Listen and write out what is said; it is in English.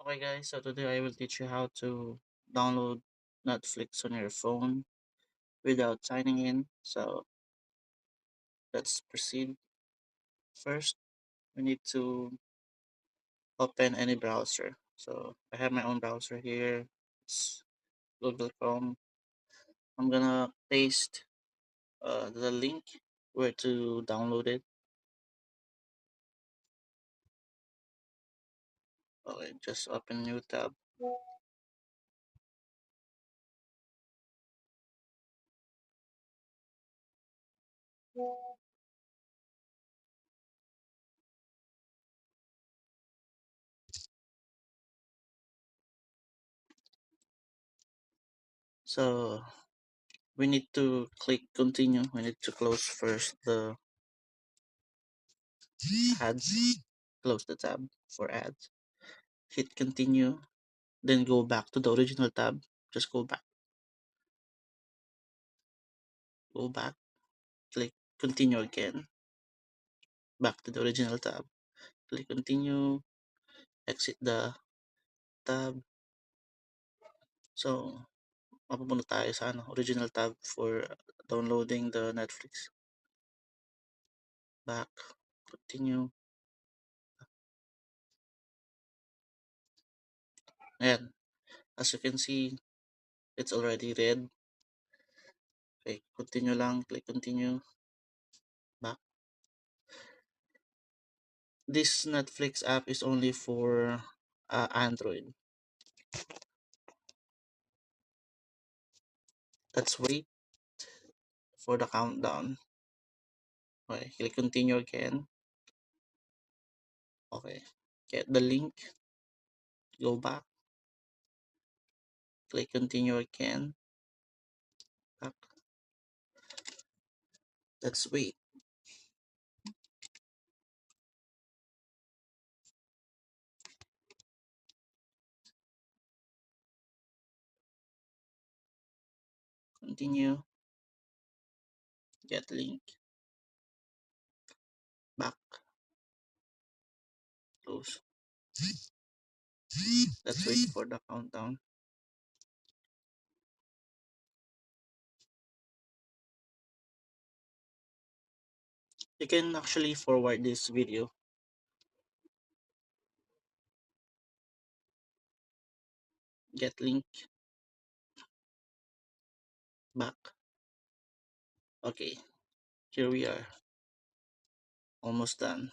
Okay guys, so today I will teach you how to download Netflix on your phone without signing in. So let's proceed. First, we need to open any browser. So I have my own browser here. It's Google Chrome. I'm gonna paste the link where to download it. Okay, just open new tab. So we need to click continue. We need to close first the ads. Close the tab for ads. Hit continue, then go back to the original tab. Just go back, click continue again, back to the original tab, click continue, exit the tab. So, mapupunta tayo sa original tab for downloading the Netflix. Back, continue. Ayan, as you can see, it's already red. Okay, continue lang, click continue, back. This Netflix app is only for Android. Let's wait for the countdown. Okay, click continue again. Okay, get the link, go back, click continue again, back. Let's wait. Continue, get link, back, close. Let's wait for the countdown. You can actually forward this video. Get link, back. Okay, here we are. Almost done.